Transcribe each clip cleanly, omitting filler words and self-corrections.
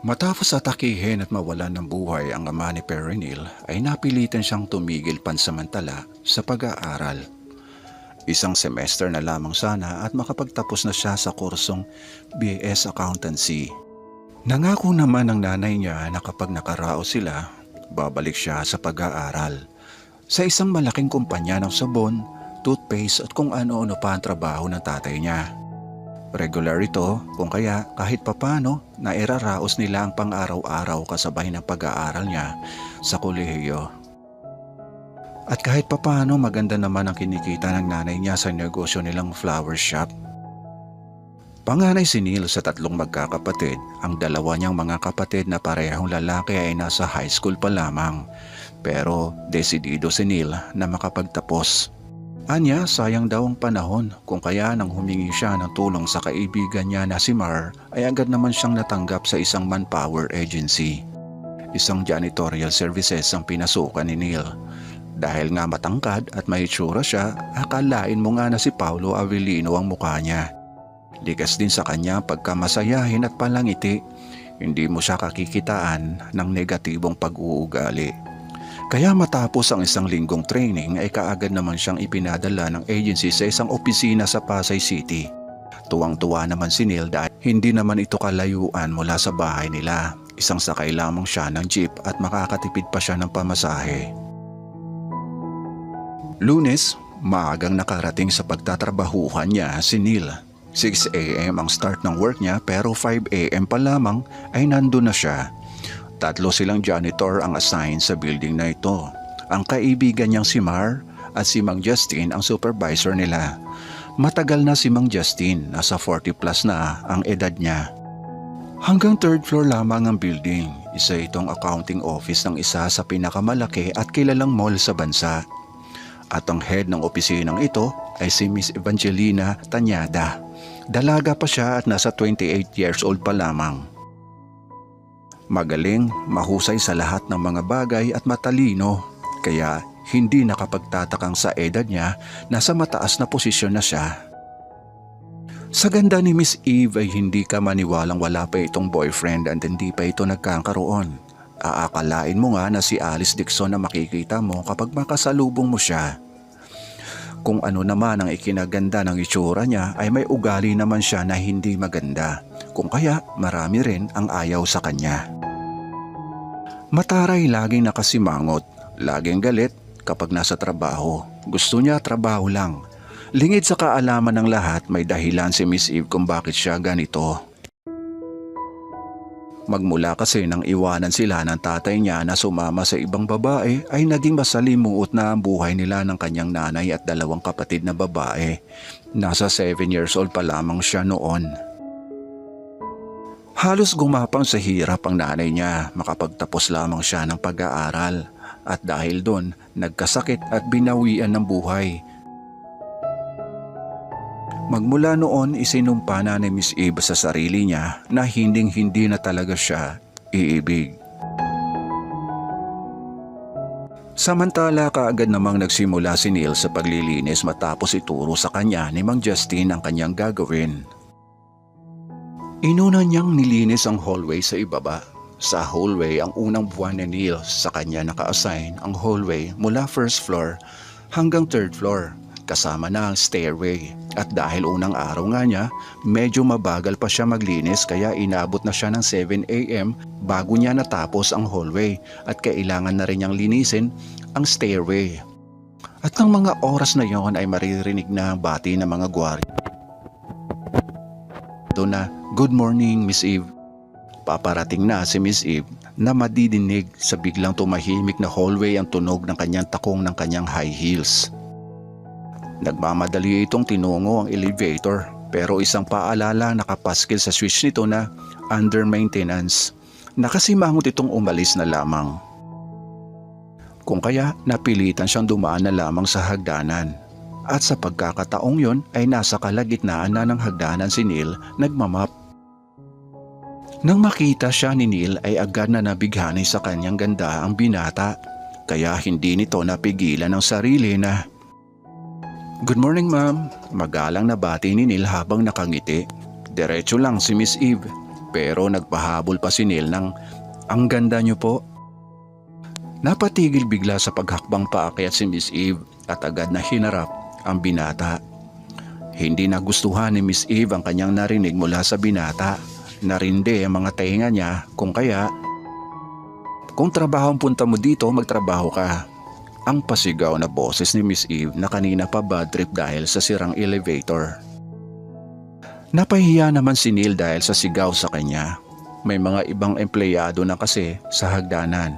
Matapos atakihin at mawalan ng buhay ang ama ni Perenil ay napilitan siyang tumigil pansamantala sa pag-aaral. Isang semester na lamang sana at makapagtapos na siya sa kursong BS Accountancy. Nangako naman ng nanay niya na kapag nakaraos sila, babalik siya sa pag-aaral. Sa isang malaking kumpanya ng sabon, toothpaste at kung ano-ano pa ang trabaho ng tatay niya. Regular ito kung kaya kahit papano na iraraos nila ang pang-araw-araw kasabay ng pag-aaral niya sa kolehiyo. At kahit papano maganda naman ang kinikita ng nanay niya sa negosyo nilang flower shop. Panganay si Neil sa tatlong magkakapatid, ang dalawa niyang mga kapatid na parehong lalaki ay nasa high school pa lamang. Pero desidido si Neil na makapagtapos. Anya, sayang daw ang panahon kung kaya nang humingi siya ng tulong sa kaibigan niya na si Mar ay agad naman siyang natanggap sa isang manpower agency. Isang janitorial services ang pinasukan ni Neil. Dahil nga matangkad at may itsura siya, akalain mo nga na si Paulo Avellino ang mukha niya. Ligas din sa kanya pagkamasayahin at palangiti, hindi mo siya kakikitaan ng negatibong pag-uugali. Kaya matapos ang isang linggong training ay kaagad naman siyang ipinadala ng agency sa isang opisina sa Pasay City. Tuwang-tuwa naman si Neil dahil hindi naman ito kalayuan mula sa bahay nila. Isang sakay lamang siya ng jeep at makakatipid pa siya ng pamasahe. Lunes, maagang nakarating sa pagtatrabahuhan niya si Neil. 6 a.m. ang start ng work niya pero 5 a.m. pa lamang ay nandun na siya. Tatlo silang janitor ang assigned sa building na ito. Ang kaibigan niyang si Mar at si Mang Justin ang supervisor nila. Matagal na si Mang Justin, nasa 40 plus na ang edad niya. Hanggang third floor lamang ang building. Isa itong accounting office ng isa sa pinakamalaki at kilalang mall sa bansa. At ang head ng opisinang ito ay si Miss Evangelina Tanyada. Dalaga pa siya at nasa 28 years old pa lamang. Magaling, mahusay sa lahat ng mga bagay at matalino, kaya hindi nakapagtatakang sa edad niya nasa mataas na posisyon na siya. Sa ganda ni Miss Eve ay hindi ka maniwalang wala pa itong boyfriend at hindi pa ito nagkakaroon. Aakalain mo nga na si Alice Dixon na makikita mo kapag makasalubong mo siya. Kung ano naman ang ikinaganda ng itsura niya ay may ugali naman siya na hindi maganda. Kung kaya marami rin ang ayaw sa kanya. Mataray laging nakasimangot, laging galit kapag nasa trabaho. Gusto niya trabaho lang. Lingid sa kaalaman ng lahat may dahilan si Miss Eve kung bakit siya ganito. Magmula kasi nang iwanan sila ng tatay niya na sumama sa ibang babae ay naging masalimuot na ang buhay nila ng kanyang nanay at dalawang kapatid na babae. Nasa 7 years old pa lamang siya noon. Halos gumapang sa hirap ang nanay niya, makapagtapos lamang siya ng pag-aaral at dahil doon nagkasakit at binawian ng buhay. Magmula noon isinumpa na ni Miss Eve sa sarili niya na hinding-hindi na talaga siya iibig. Samantala kaagad namang nagsimula si Neil sa paglilinis matapos ituro sa kanya ni Mang Justin ang kanyang gagawin. Inuna niyang nilinis ang hallway sa ibaba. Sa hallway ang unang buwan ni Neil sa kanya naka-assign ang hallway mula first floor hanggang third floor kasama na ang stairway. At dahil unang araw nga niya, medyo mabagal pa siya maglinis kaya inabot na siya ng 7 a.m. bago niya natapos ang hallway at kailangan na rin niyang linisin ang stairway. At ng mga oras na yon ay maririnig na bati ng mga gwardiya. Doon na, "Good morning, Miss Eve." Paparating na si Miss Eve na madidinig sa biglang tumahimik na hallway ang tunog ng kanyang takong ng kanyang high heels. Nagmamadali itong tinungo ang elevator pero isang paalala nakapaskil sa switch nito na under maintenance. Nakasimangot itong umalis na lamang. Kung kaya napilitan siyang dumaan na lamang sa hagdanan. At sa pagkakataong yon ay nasa kalagitnaan na ng hagdanan si Neil nagmamap. Nang makita siya ni Neil ay agad na nabighani sa kanyang ganda ang binata. Kaya hindi nito napigilan ang sarili na, "Good morning, ma'am." Magalang na bati ni Neil habang nakangiti. Diretso lang si Miss Eve. Pero nagpahabol pa si Neil ng, "Ang ganda niyo po." Napatigil bigla sa paghakbang paakyat si Miss Eve at agad na hinarap ang binata. Hindi nagustuhan ni Miss Eve ang kanyang narinig mula sa binata. Narindi ang mga tainga niya kung kaya, "Kung trabaho ang punta mo dito, magtrabaho ka." Ang pasigaw na boses ni Miss Eve na kanina pa bad trip dahil sa sirang elevator. Napahiya naman si Neil dahil sa sigaw sa kanya. May mga ibang empleyado na kasi sa hagdanan.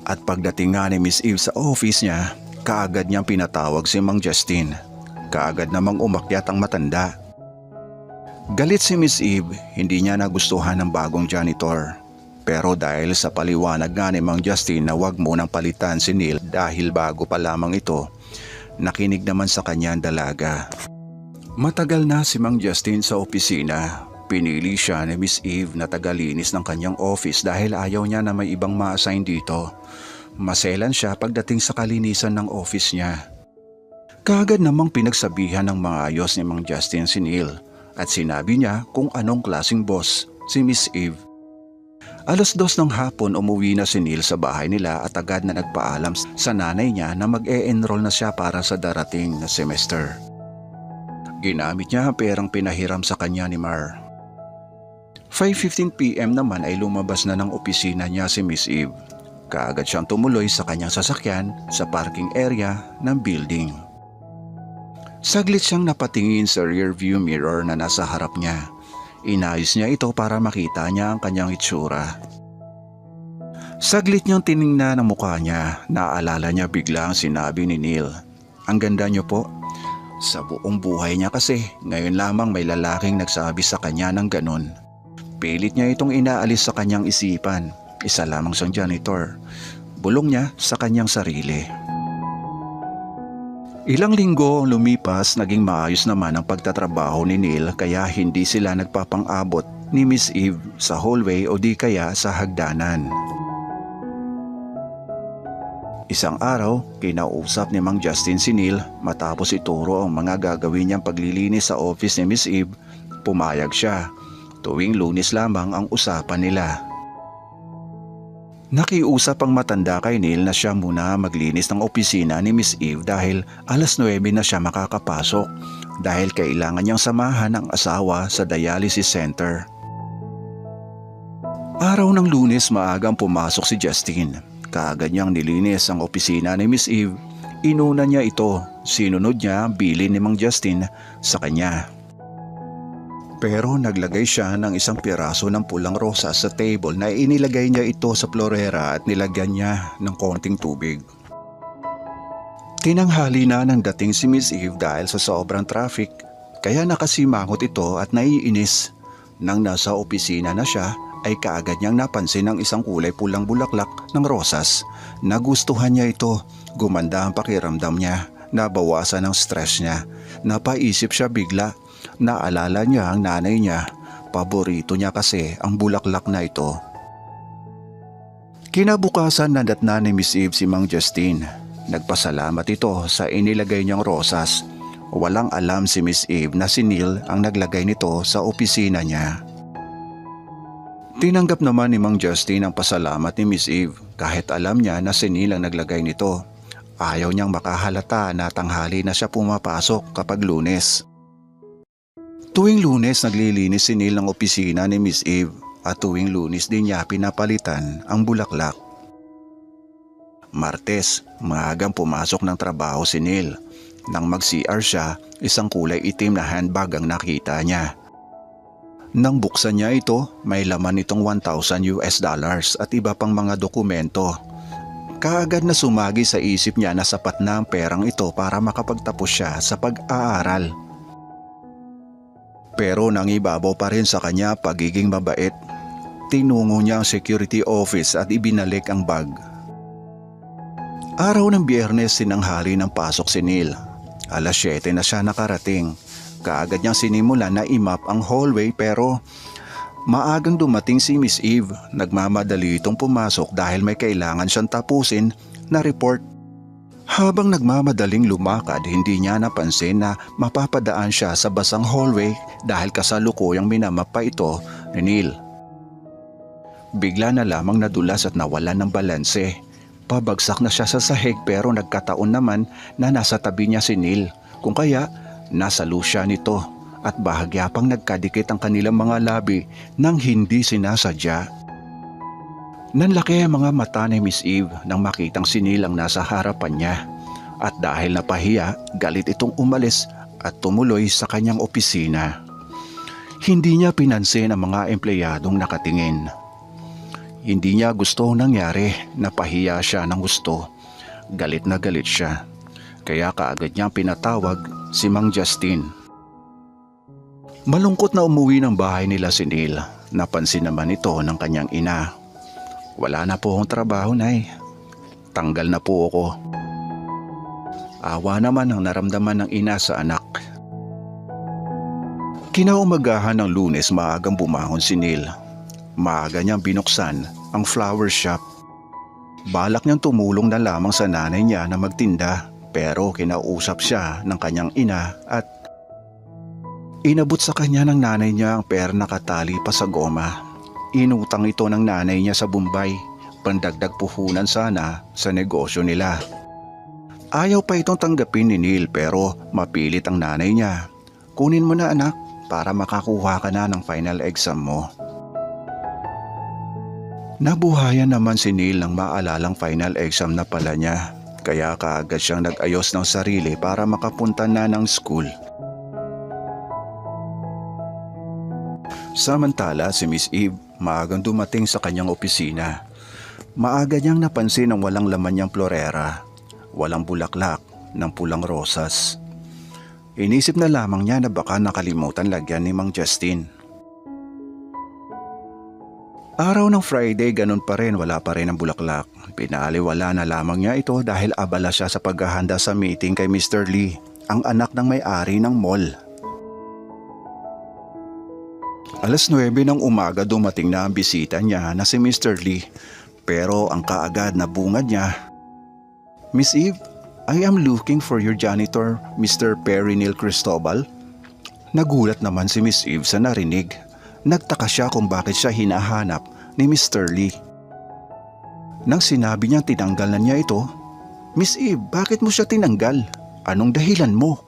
At pagdating nga ni Miss Eve sa office niya, kaagad niyang pinatawag si Mang Justin. Kaagad namang umakyat ang matanda. Galit si Miss Eve, hindi niya nagustuhan ng bagong janitor. Pero dahil sa paliwanag nga ni Mang Justin na wag munang palitan si Neil dahil bago pa lamang ito, nakinig naman sa kanya ang dalaga. Matagal na si Mang Justin sa opisina. Pinili siya ni Miss Eve na tagalinis ng kanyang office dahil ayaw niya na may ibang ma-assign dito. Maselan siya pagdating sa kalinisan ng office niya. Kaagad namang pinagsabihan ng maayos ni Mang Justin si Neil at sinabi niya kung anong klaseng boss si Miss Eve. 2:00 ng hapon umuwi na si Neil sa bahay nila at agad na nagpaalam sa nanay niya na mag-e-enroll na siya para sa darating na semester. Ginamit niya ang perang pinahiram sa kanya ni Mar. 5:15 PM naman ay lumabas na ng opisina niya si Miss Eve. Kaagad siyang tumuloy sa kanyang sasakyan sa parking area ng building. Saglit siyang napatingin sa rear view mirror na nasa harap niya. Inayos niya ito para makita niya ang kanyang itsura. Saglit niyang tiningnan ang mukha niya. Naalala niya bigla ang sinabi ni Neil, "Ang ganda niyo po." Sa buong buhay niya kasi, ngayon lamang may lalaking nagsabi sa kanya ng ganun. Pilit niya itong inaalis sa kanyang isipan. Isa lamang siyang janitor. Bulong niya sa kanyang sarili. Ilang linggo ang lumipas, naging maayos naman ang pagtatrabaho ni Neil kaya hindi sila nagpapang-abot ni Miss Eve sa hallway o di kaya sa hagdanan. Isang araw, kinausap ni Mang Justin si Neil matapos ituro ang mga gagawin niyang paglilinis sa office ni Miss Eve. Pumayag siya. Tuwing Lunes lamang ang usapan nila. Nakiusap ang matanda kay Neil na siya muna maglinis ng opisina ni Miss Eve dahil 9:00 na siya makakapasok dahil kailangan niyang samahan ang asawa sa dialysis center. Araw ng Lunes maagang pumasok si Justin. Kaagad niyang nilinis ang opisina ni Miss Eve. Inuna niya ito, sinunod niya ang bilin ni Mang Justin sa kanya. Pero naglagay siya ng isang piraso ng pulang rosas sa table na inilagay niya ito sa florera at nilagyan niya ng konting tubig. Tinanghali na nang dating si Miss Eve dahil sa sobrang traffic, kaya nakasimangot ito at naiinis. Nang nasa opisina na siya ay kaagad niyang napansin ang isang kulay pulang bulaklak ng rosas. Nagustuhan niya ito, gumanda ang pakiramdam niya, nabawasan ang stress niya. Napaisip siya bigla. Naalala niya ang nanay niya, paborito niya kasi ang bulaklak na ito. Kinabukasan nadatna ni Miss Eve si Mang Justin. Nagpasalamat ito sa inilagay niyang rosas. Walang alam si Miss Eve na si Neil ang naglagay nito sa opisina niya. Tinanggap naman ni Mang Justin ang pasalamat ni Miss Eve kahit alam niya na si Neil ang naglagay nito. Ayaw niyang makahalata na tanghali na siya pumapasok kapag Lunes. Tuwing Lunes naglilinis si Neil ng opisina ni Miss Eve at tuwing Lunes din niya pinapalitan ang bulaklak. Martes, maagang pumasok ng trabaho si Neil. Nang mag-CR siya, isang kulay itim na handbag ang nakita niya. Nang buksan niya ito, may laman itong $1,000 at iba pang mga dokumento. Kaagad na sumagi sa isip niya na sapat na ang perang ito para makapagtapos siya sa pag-aaral. Pero nangibabaw pa rin sa kanya pagiging mabait. Tinungo niya ang security office at ibinalik ang bag. Araw ng Biyernes, sinanghali ng pasok si Neil. 7:00 na siya nakarating. Kaagad niyang sinimulan na i-map ang hallway pero maagang dumating si Miss Eve. Nagmamadali itong pumasok dahil may kailangan siyang tapusin na report. Habang nagmamadaling lumakad, hindi niya napansin na mapapadaan siya sa basang hallway dahil kasalukuyang minamap pa ito ni Neil. Bigla na lamang nadulas at nawalan ng balanse. Pabagsak na siya sa sahig pero nagkataon naman na nasa tabi niya si Neil, kung kaya nasalo siya nito at bahagya pang nagkadikit ang kanilang mga labi nang hindi sinasadya. Nanlaki ang mga mata ni Miss Eve nang makitang si Neil ang nasa harapan niya at dahil napahiya, galit itong umalis at tumuloy sa kanyang opisina. Hindi niya pinansin ang mga empleyadong nakatingin. Hindi niya gusto nangyari, napahiya siya ng gusto. Galit na galit siya. Kaya kaagad niyang pinatawag si Mang Justin. Malungkot na umuwi ng bahay nila si Neil. Napansin naman ito ng kanyang ina. Wala na po akong trabaho, Nay. Tanggal na po ako. Awa naman ang naramdaman ng ina sa anak. Kinaumagahan ng Lunes, maagang bumangon si Neil. Maaga niyang binuksan ang flower shop. Balak niyang tumulong na lamang sa nanay niya na magtinda pero kinausap siya ng kanyang ina at inabot sa kanya ng nanay niya ang pera nakatali pa sa goma. Inutang ito ng nanay niya sa Bombay, pandagdag puhunan sana sa negosyo nila. Ayaw pa itong tanggapin ni Neil pero mapilit ang nanay niya. Kunin mo na anak para makakuha ka na ng final exam mo. Nabuhayan naman si Neil nang maalalang final exam na pala niya, kaya kaagad siyang nag-ayos ng sarili para makapunta na ng school. Samantala si Miss Eve maagang dumating sa kanyang opisina. Maaga niyang napansin ang walang laman niyang florera, walang bulaklak ng pulang rosas. Inisip na lamang niya na baka nakalimutan lagyan ni Mang Justin. Araw ng Friday, ganun pa rin, wala pa rin ang bulaklak. Pinaliwala na lamang niya ito dahil abala siya sa paghahanda sa meeting kay Mr. Lee, ang anak ng may-ari ng mall. 9:00 ng umaga dumating na ang bisita niya na si Mr. Lee, pero ang kaagad na bungad niya, "Miss Eve, I am looking for your janitor, Mr. Perry Neil Cristobal." Nagulat naman si Miss Eve sa narinig. Nagtaka siya kung bakit siya hinahanap ni Mr. Lee. Nang sinabi niyang tinanggal na niya ito, "Miss Eve, bakit mo siya tinanggal? Anong dahilan mo?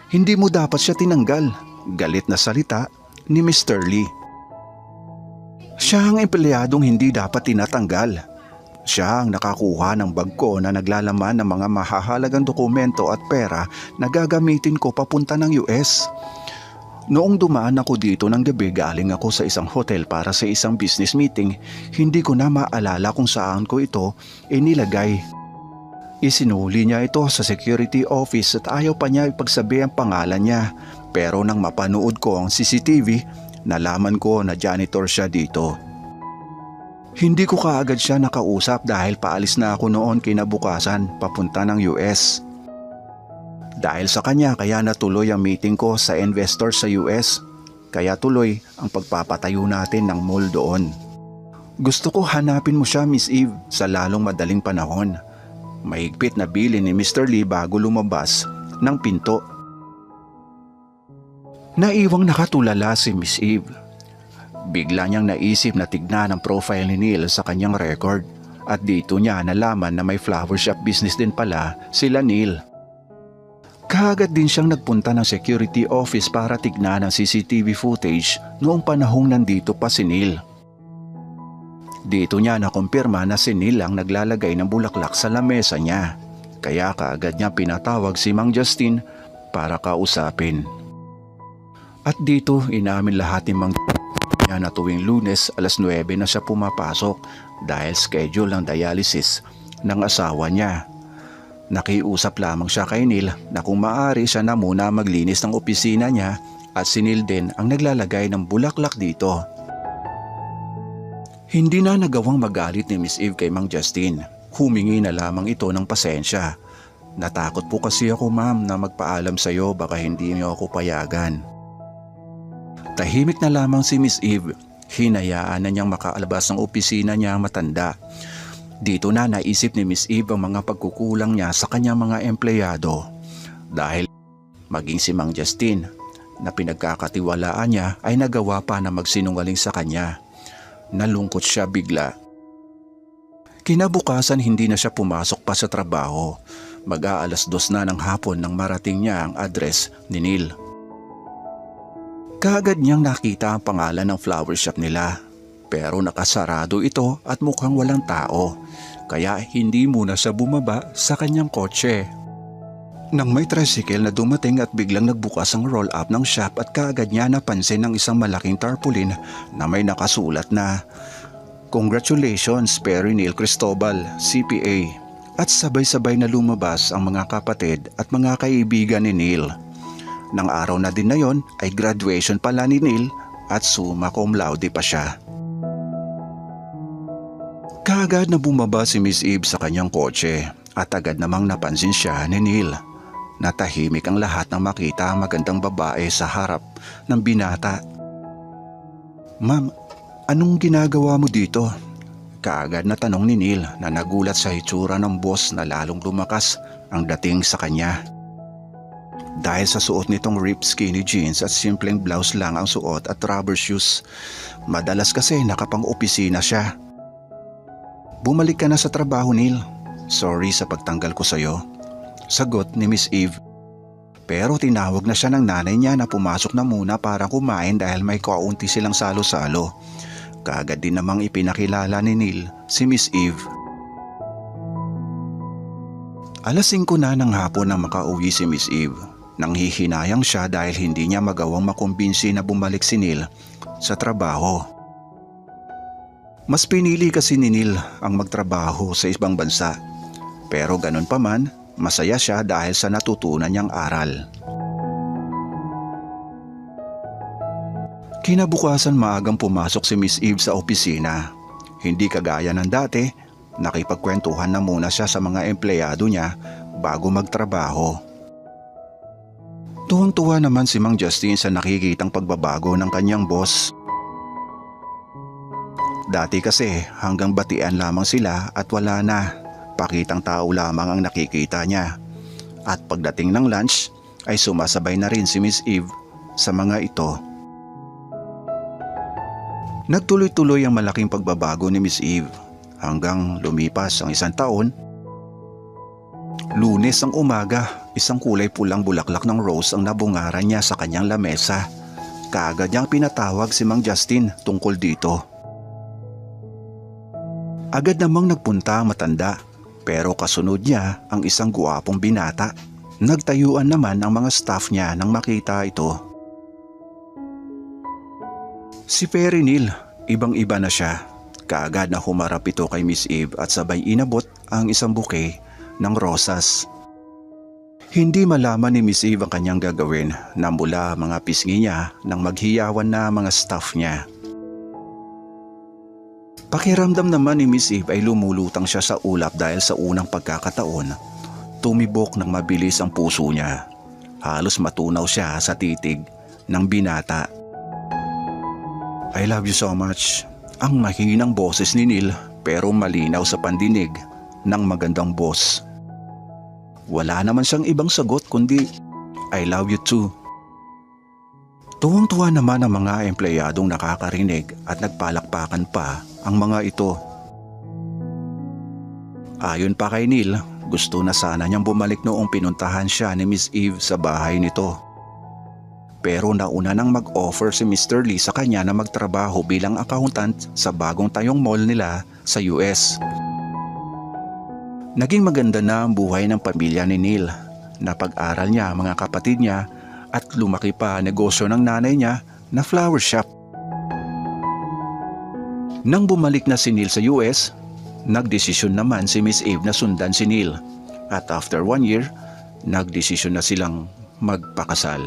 Hindi mo dapat siya tinanggal." Galit na salita ni Mr. Lee. Siya ang empleyadong hindi dapat tinatanggal. Siya ang nakakuha ng bag ko na naglalaman ng mga mahahalagang dokumento at pera na gagamitin ko papunta ng US. Noong dumaan ako dito ng gabi, galing ako sa isang hotel para sa isang business meeting. Hindi ko na maalala kung saan ko ito inilagay. Isinuli niya ito sa security office at ayaw pa niya ipagsabi ang pangalan niya. Pero nang mapanood ko ang CCTV, nalaman ko na janitor siya dito. Hindi ko kaagad siya nakausap dahil paalis na ako noon kinabukasan papunta ng US. Dahil sa kanya kaya natuloy ang meeting ko sa investor sa US. Kaya tuloy ang pagpapatayo natin ng mall doon. Gusto ko hanapin mo siya, Miss Eve, sa lalong madaling panahon. Mahigpit na bilin ni Mr. Lee bago lumabas ng pinto. Naiwang nakatulala si Miss Eve. Bigla niyang naisip na tignan ang profile ni Neil sa kanyang record at dito niya nalaman na may flower shop business din pala sila Neil. Kaagad din siyang nagpunta ng security office para tignan ang CCTV footage noong panahong nandito pa si Neil. Dito niya nakumpirma na si Neil ang naglalagay ng bulaklak sa lamesa niya, kaya kaagad niya pinatawag si Mang Justin para kausapin. At dito inamin lahat ni Mang niya na tuwing Lunes 9:00 na siya pumapasok dahil schedule ng dialysis ng asawa niya. Nakiusap lamang siya kay Neil na kung maaari siya na muna maglinis ng opisina niya at si Neil din ang naglalagay ng bulaklak dito. Hindi na nagawang magalit ni Miss Eve kay Mang Justin. Humingi na lamang ito ng pasensya. "Natakot po kasi ako, ma'am, na magpaalam sa iyo, baka hindi niyo ako payagan." Tahimik na lamang si Miss Eve. Hinayaan na niyang makaalabas ng opisina niya ang matanda. Dito na naisip ni Miss Eve ang mga pagkukulang niya sa kanyang mga empleyado dahil maging si Mang Justin na pinagkakatiwalaan niya ay nagawa pa na magsinungaling sa kanya. Nalungkot siya bigla. Kinabukasan hindi na siya pumasok pa sa trabaho. Mag-aalas 2 na ng hapon nang marating niya ang address ni Neil. Kaagad niyang nakita ang pangalan ng flower shop nila. Pero nakasarado ito at mukhang walang tao. Kaya hindi muna siya bumaba sa kanyang kotse. Nang may tricycle na dumating at biglang nagbukas ang roll-up ng shop at kaagad niya napansin ang isang malaking tarpaulin na may nakasulat na "Congratulations Perry Neil Cristobal, CPA." At sabay-sabay na lumabas ang mga kapatid at mga kaibigan ni Neil. Nang araw na din na yon ay graduation pala ni Neil at summa cum laude pa siya. Kaagad na bumaba si Miss Eve sa kanyang kotse at agad namang napansin siya ni Neil. Natahimik ang lahat nang makita ang magandang babae sa harap ng binata. "Ma'am, anong ginagawa mo dito?" Kaagad na tanong ni Neil na nagulat sa hitsura ng boss na lalong lumakas ang dating sa kanya. Dahil sa suot nitong ripped skinny jeans at simpleng blouse lang ang suot at rubber shoes, madalas kasi nakapang-opisina siya. "Bumalik ka na sa trabaho, Neil. Sorry sa pagtanggal ko sa'yo," sagot ni Miss Eve. Pero tinawag na siya ng nanay niya na pumasok na muna para kumain dahil may kaunti silang salo-salo. Kaagad din namang ipinakilala ni Neil si Miss Eve. Alas 5 na ng hapon nang makauwi si Miss Eve. Nanghihinayang siya dahil hindi niya magawang makumbinsi na bumalik si Neil sa trabaho. Mas pinili kasi ni Neil ang magtrabaho sa ibang bansa. Pero ganun pa man, masaya siya dahil sa natutunan niyang aral. Kinabukasan maagang pumasok si Miss Eve sa opisina. Hindi kagaya ng dati, nakipagkwentuhan na muna siya sa mga empleyado niya bago magtrabaho. Tuwang-tuwa naman si Mang Justin sa nakikitang pagbabago ng kanyang boss. Dati kasi hanggang batian lamang sila at wala na, pakitang tao lamang ang nakikita niya. At pagdating ng lunch ay sumasabay na rin si Miss Eve sa mga ito. Nagtuloy-tuloy ang malaking pagbabago ni Miss Eve hanggang lumipas ang 1 taon. Lunes ang umaga, isang kulay pulang bulaklak ng rose ang nabungaran niya sa kanyang lamesa. Kaagad niyang pinatawag si Mang Justin tungkol dito. Agad namang nagpunta ang matanda, pero kasunod niya ang isang guwapong binata. Nagtayuan naman ang mga staff niya nang makita ito. Si Perry Neil, ibang-iba na siya. Kaagad na humarap ito kay Miss Eve at sabay inabot ang isang bouquet ng rosas. Hindi malaman ni Miss Eve ang kanyang gagawin na mula mga pisngi niya nang maghiyawan na mga staff niya. Pakiramdam naman ni Miss Eve ay lumulutang siya sa ulap dahil sa unang pagkakataon, tumibok ng mabilis ang puso niya. Halos matunaw siya sa titig ng binata. "I love you so much." Ang mahinang boses ni Neil pero malinaw sa pandinig ng magandang boss. Wala naman siyang ibang sagot kundi "I love you too." Tuwang-tuwa naman ang mga empleyadong nakakarinig at nagpalakpakan pa ang mga ito. Ayon pa kay Neil, gusto na sana niyang bumalik noong pinuntahan siya ni Miss Eve sa bahay nito. Pero nauna nang mag-offer si Mr. Lee sa kanya na magtrabaho bilang accountant sa bagong tayong mall nila sa US. Naging maganda na ang buhay ng pamilya ni Neil. Napag-aral niya ang mga kapatid niya at lumaki pa ang negosyo ng nanay niya na flower shop. Nang bumalik na si Neil sa US, nagdesisyon naman si Miss Eve na sundan si Neil. At after 1 year, nagdesisyon na silang magpakasal.